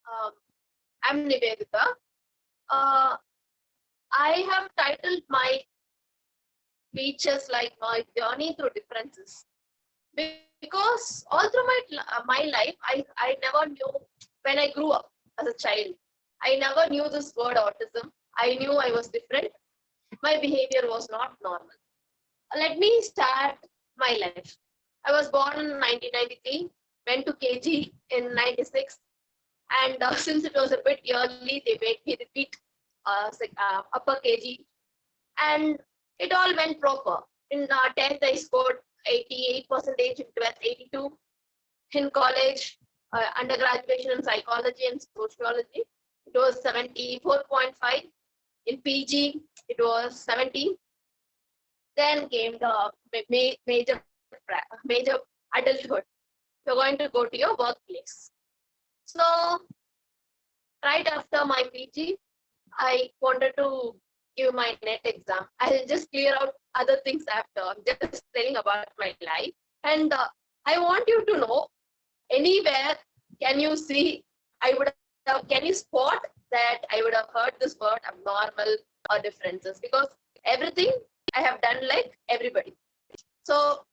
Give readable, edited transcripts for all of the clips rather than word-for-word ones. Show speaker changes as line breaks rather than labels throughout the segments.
Um, I'm Niveditha. Uh, I have titled my speeches like my journey through differences because all through my life, I never knew when I grew up as a child. I never knew this word autism. I knew I was different. My behavior was not normal. Let me start my life. I was born in 1993, went to KG in 96, and since it was a bit early, they made me repeat upper KG, and it all went proper. In 10th, I scored 88 percentage, in 12th, 82. In college, undergraduation in psychology and sociology, it was 74.5. In PG, it was 70. Then came the major adulthood. You're going to go to your workplace. So right after my PG, I wanted to give my net exam. I'll just clear out other things after. I'm just telling about my life. And I want you to know, anywhere can you see, can you spot that I would have heard this word abnormal or differences? Because everything I have done like everybody. So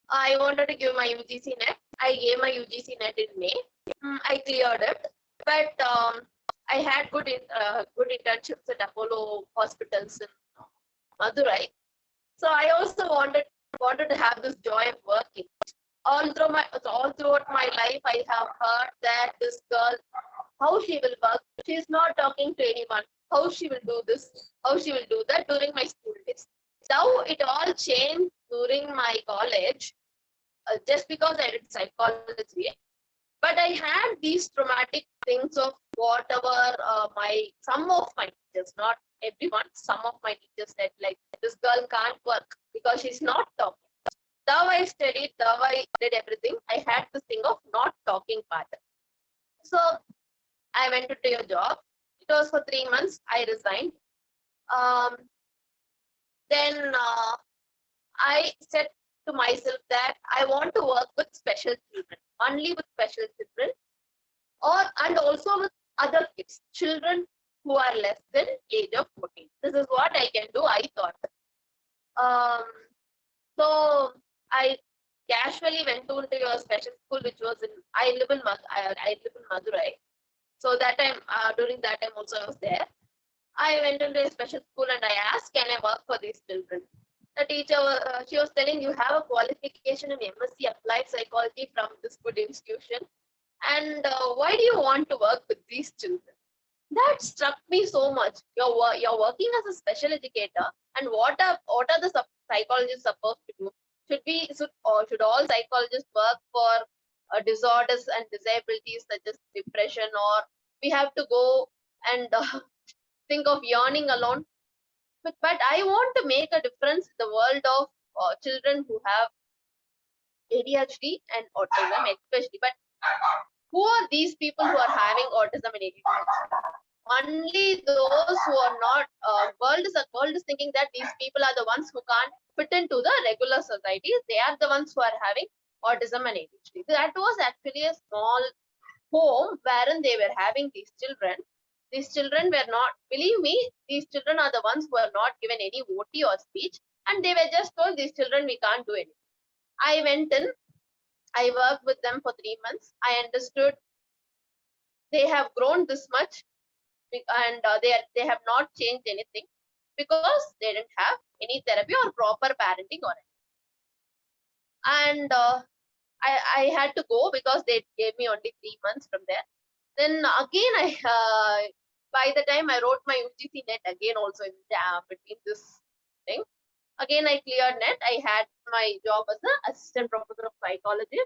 I wanted to give my UGC net. I gave my UGC net in May. I cleared it, but I had good internships at Apollo hospitals in Madurai. So I also wanted to have this joy of working. All throughout my life, I have heard that this girl, how she will work, she is not talking to anyone. How she will do this, how she will do that during my school days. Now it all changed during my college, just because I did psychology. But I had these traumatic things of whatever some of my teachers, not everyone, some of my teachers said, like, this girl can't work because she's not talking. Though I studied, though I did everything, I had this thing of not talking part. So I went to do a job. It was for 3 months. I resigned. Then I said to myself that I want to work with special children, only with special children, and also with other kids, children who are less than age of 14. This is what I can do, I thought. So I casually went to a special school, which was I live in Madurai. So that time, during that time also I was there. I went into a special school and I asked, can I work for these children? The teacher, she was telling, you have a qualification in MSc Applied Psychology from this good institution. And why do you want to work with these children? That struck me so much. You're working as a special educator, and what are the psychologists supposed to do? Should all psychologists work for disorders and disabilities such as depression, or we have to go and think of yawning alone? But I want to make a difference in the world of children who have ADHD and autism, especially. But who are these people who are having autism and ADHD? Only those who are not. World is thinking that these people are the ones who can't fit into the regular society. They are the ones who are having autism and ADHD. That was actually a small home wherein they were having these children. These children were not, believe me, these children are the ones who are not given any OT or speech, and they were just told, these children, we can't do anything. I went in, I worked with them for 3 months. I understood they have grown this much, and they have not changed anything because they didn't have any therapy or proper parenting or anything. And I had to go because they gave me only 3 months from there. Then again, by the time I wrote my UGC net again also in between this thing, again I cleared net. I had my job as an assistant professor of psychology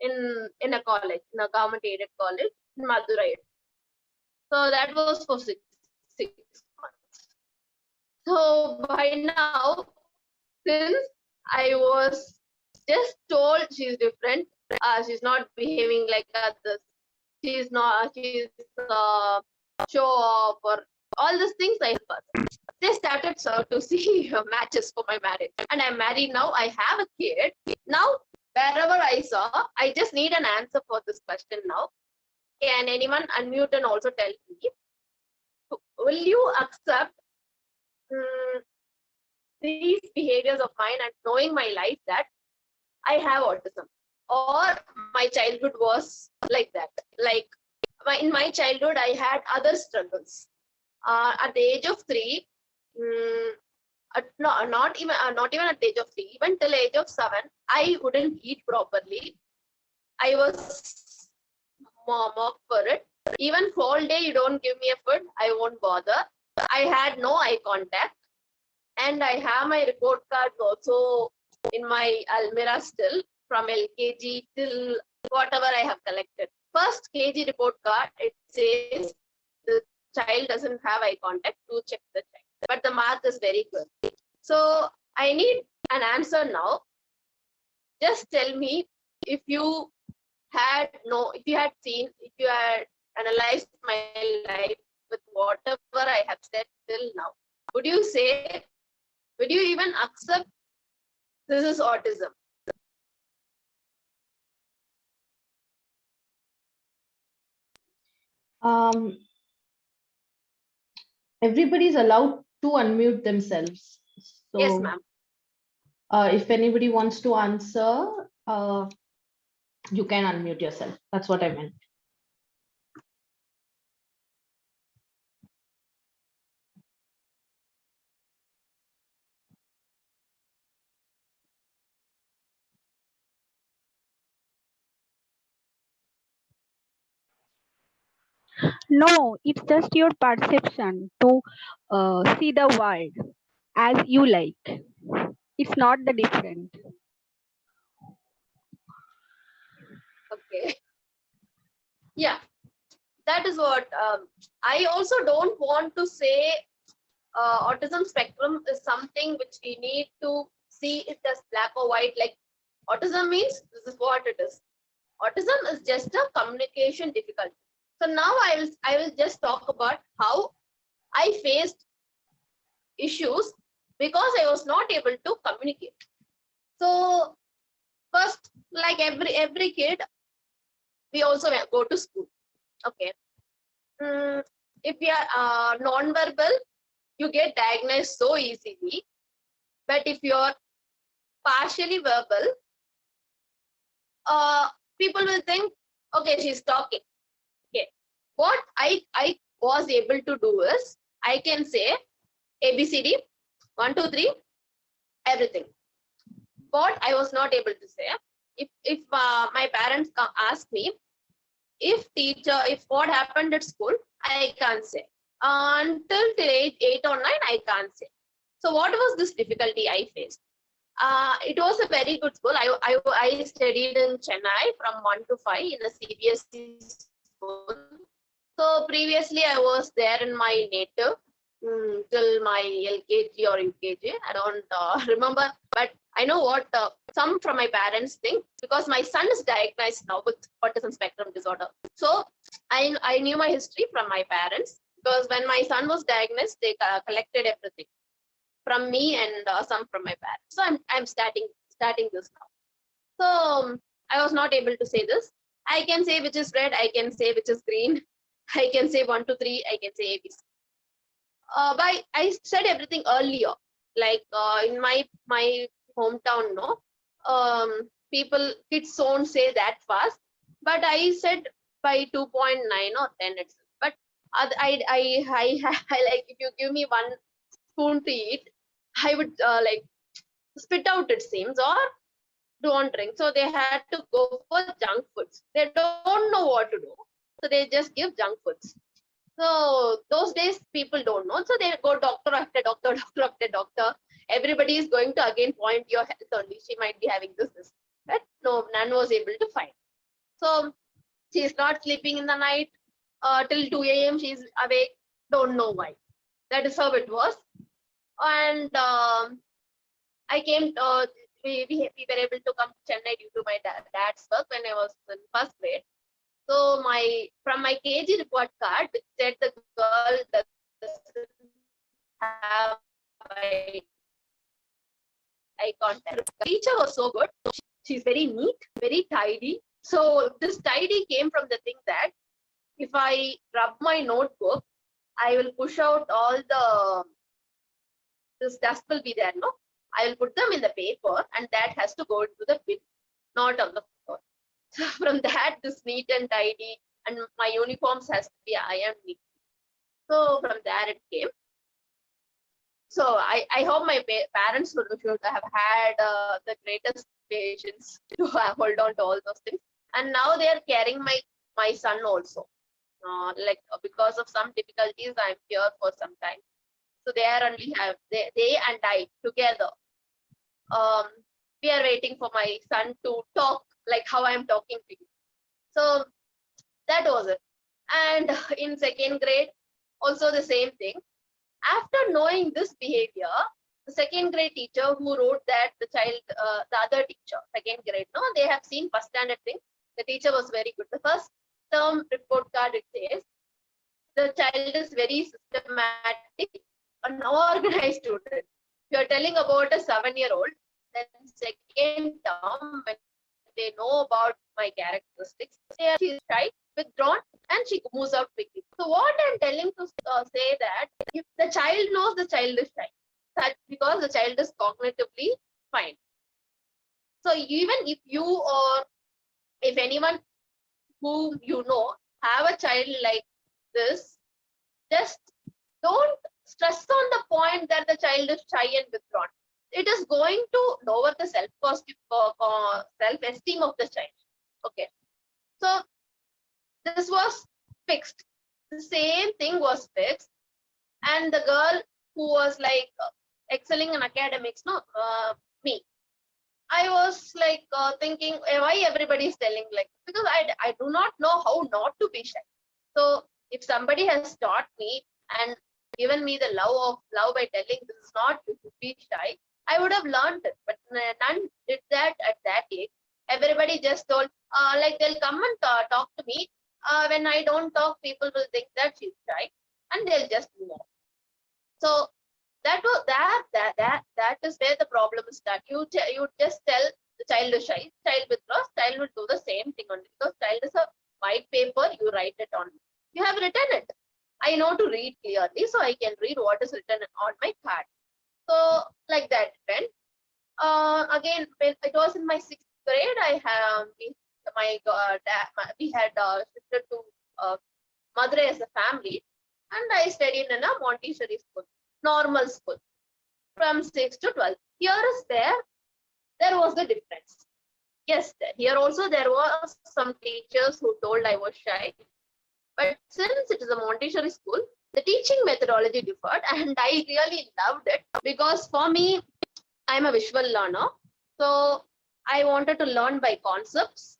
in a college, in a government aided college in Madurai. So that was for six months. So by now, since I was just told she's different, she's not behaving like others, she's show off or all these things, I heard. They started to see matches for my marriage, and I'm married now. I have a kid now. Wherever I saw, I just need an answer for this question now. Can anyone unmute and also tell me, will you accept these behaviors of mine and knowing my life that I have autism, or my childhood was like that? Like in my childhood, I had other struggles. At the age of 3, no, not even at the age of 3, even till age of 7, I wouldn't eat properly. I was mocked for it. Even whole day you don't give me a food, I won't bother. I had no eye contact, and I have my report cards also in my Almira still, from LKG till whatever I have collected. First KG report card, it says the child doesn't have eye contact, to check the child, but the mark is very good. So I need an answer now. Just tell me, if you had analyzed my life with whatever I have said till now, would you even accept this is autism?
Everybody's allowed to unmute themselves. So,
yes, ma'am.
If anybody wants to answer, you can unmute yourself. That's what I meant.
No, it's just your perception to see the world as you like. It's not the different.
Okay. Yeah, that is what I also don't want to say. Autism spectrum is something which we need to see it as black or white. Like autism means this is what it is. Autism is just a communication difficulty. So now I will just talk about how I faced issues because I was not able to communicate. So first, like every kid, we also go to school. Okay. If you are non-verbal, you get diagnosed so easily. But if you're partially verbal, people will think, okay, she's talking. Okay. What I was able to do is, I can say ABCD, 1, 2, 3, everything. What I was not able to say, if my parents ask me, if what happened at school, I can't say. Until age 8 or 9, I can't say. So what was this difficulty I faced? It was a very good school. I studied in Chennai from 1 to 5 in a CBSE school. So previously I was there in my native till my LKG or UKG. I don't remember, but I know what some from my parents think, because my son is diagnosed now with autism spectrum disorder. So I knew my history from my parents, because when my son was diagnosed, they collected everything from me and some from my parents. So I'm starting this now. So I was not able to say this. I can say which is red. I can say which is green. I can say 1, 2, 3. I can say ABC. But I said everything earlier. Like in my hometown, no, kids don't say that fast. But I said by 2.9 or 10 itself. But I like, if you give me one spoon to eat, I would like spit out, it seems, or don't drink. So they had to go for junk foods. They don't know what to do, so they just give junk foods. So those days people don't know, so they go doctor after doctor, doctor after doctor. Everybody is going to again point your health only. She might be having this. But no, none was able to find. So she's not sleeping in the night till 2 a.m. She's awake. Don't know why. That is how it was. And I came. We were able to come to Chennai due to my dad's work when I was in first grade. So from my KG report card, which said the girl doesn't have eye contact. The teacher was so good. She's very neat, very tidy. So this tidy came from the thing that if I rub my notebook, I will push out all this dust will be there, no? I will put them in the paper and that has to go into the bin, not on the floor. So from that, this neat and tidy, and my uniforms has to be ironed neat. So from there it came. So I hope my parents should have had the greatest patience to hold on to all those things. And now they are carrying my son also. Because of some difficulties, I'm here for some time. So they are only they and I together. We are waiting for my son to talk like how I'm talking to you. So that was it. And in second grade, also the same thing. After knowing this behavior, the second grade teacher who wrote that the other teacher, second grade, no, they have seen first standard thing. The teacher was very good. The first term report card, it says, the child is very systematic, an organized student. You're telling about a 7-year-old, then second term, when they know about my characteristics, she is shy, withdrawn, and she moves out quickly. So what I'm telling to say that if the child knows the child is shy, that's because the child is cognitively fine. So even if you or if anyone who you know have a child like this, just don't stress on the point that the child is shy and withdrawn. It is going to lower the self-esteem of the child. Okay. So this was fixed. The same thing was fixed. And the girl who was like excelling in academics, me. I was like thinking, why everybody is telling like, because I do not know how not to be shy. So if somebody has taught me and given me the love by telling this is not to be shy, I would have learned it, but none did that at that age. Everybody just told, like they'll come and talk to me. When I don't talk, people will think that she's shy, and they'll just move on. So that is where the problem is that you just tell the child is shy, child withdraws, child will do the same thing only because child is a white paper, you write it on. You have written it. I know to read clearly, so I can read what is written on my card. So like that went. Again, when it was in my 6th grade, we had shifted to Madurai as a family, and I studied in a Montessori school, normal school, from 6 to 12. Here is there was the difference. Yes, here also there was some teachers who told I was shy, but since it is a Montessori school, the teaching methodology differed, and I really loved it because for me, I'm a visual learner. So I wanted to learn by concepts.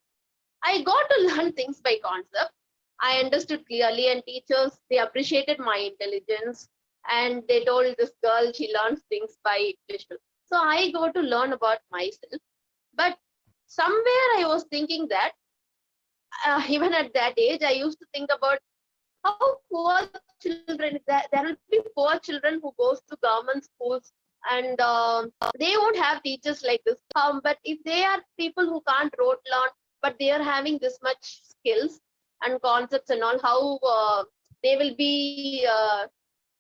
I got to learn things by concept. I understood clearly, and teachers, they appreciated my intelligence, and they told this girl, she learns things by visual. So I got to learn about myself. But somewhere I was thinking that even at that age, I used to think about how poor children, there will be poor children who goes to government schools and they won't have teachers like this. But if they are people who can't rote learn, but they are having this much skills and concepts and all, how they will be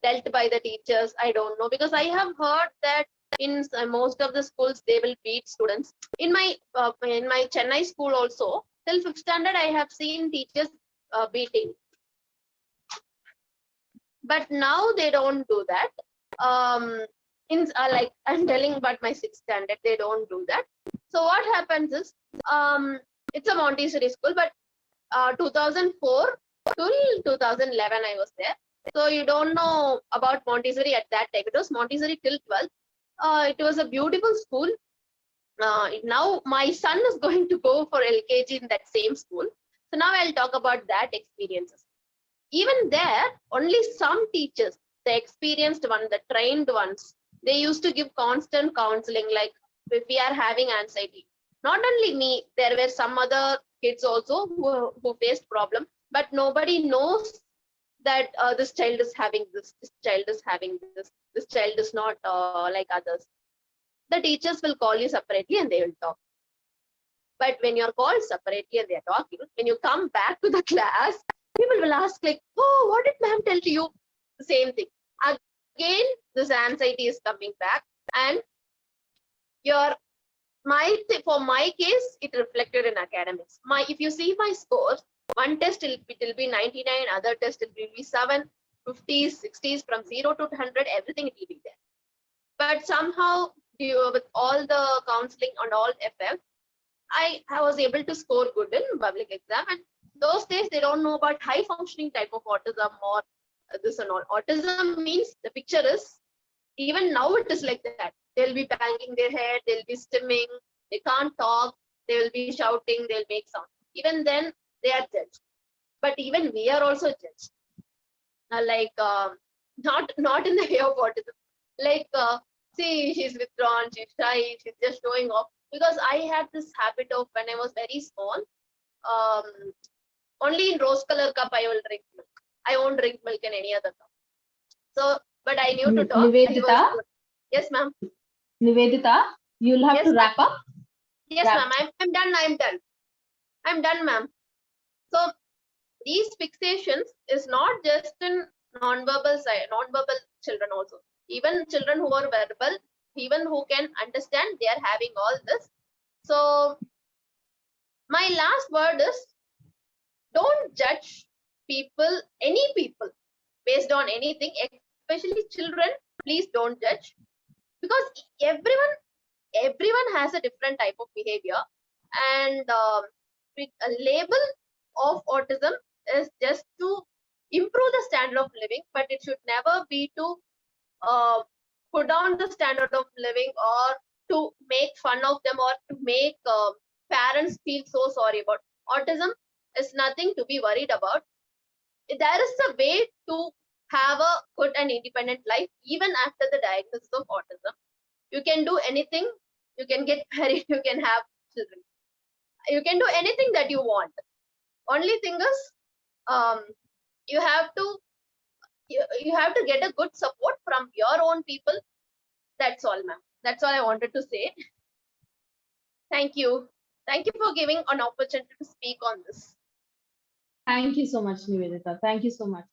dealt by the teachers, I don't know. Because I have heard that in most of the schools, they will beat students. In my Chennai school also, till 5th standard, I have seen teachers beating. But now they don't do that. Like I'm telling about my 6th standard, they don't do that. So what happens is, it's a Montessori school, but 2004 till 2011 I was there. So you don't know about Montessori at that time. It was Montessori till 12th. It was a beautiful school. Now my son is going to go for LKG in that same school. So now I'll talk about that experiences. Even there, only some teachers, the experienced one, the trained ones, they used to give constant counseling, like if we are having anxiety. Not only me, there were some other kids also who faced problem, but nobody knows that this child is having this child is having this child is not like others. The teachers will call you separately and they will talk. But when you're called separately and they're talking, when you come back to the class, people will ask like, oh, what did ma'am tell to you? The same thing. Again, this anxiety is coming back, and your for my case, it reflected in academics. If you see my scores, one test it will be 99, other test it will be 7, 50s, 60s, from 0 to 100, everything it will be there. But somehow, with all the counseling and all FF, I was able to score good in public exam. And those days they don't know about high functioning type of autism or this and all. Autism means the picture is, even now it is like that. They'll be banging their head, they'll be stimming, they can't talk, they will be shouting, they'll make sound. Even then they are judged. But even we are also judged. Not in the way of autism. Like, see, she's withdrawn, she's shy, she's just showing off. Because I had this habit of, when I was very small, only in rose color cup I will drink milk. I won't drink milk in any other cup. So, but I knew to talk.
Niveditha?
Yes, ma'am.
Niveditha, you'll have
Yes,
to wrap up.
Yes, ma'am. I'm done. I'm done, ma'am. So these fixations is not just in non-verbal children also. Even children who are verbal, even who can understand, they are having all this. So my last word is, don't judge people, any people, based on anything, especially children. Please don't judge, because everyone has a different type of behavior, and a label of autism is just to improve the standard of living, but it should never be to put down the standard of living, or to make fun of them, or to make parents feel so sorry about. Autism is nothing to be worried about. There is a way to have a good and independent life even after the diagnosis of autism. You can do anything. You can get married. You can have children. You can do anything that you want. Only thing is, you have to get a good support from your own people. That's all, ma'am. That's all I wanted to say. Thank you. Thank you for giving an opportunity to speak on this.
Thank you so much, Niveditha. Thank you so much.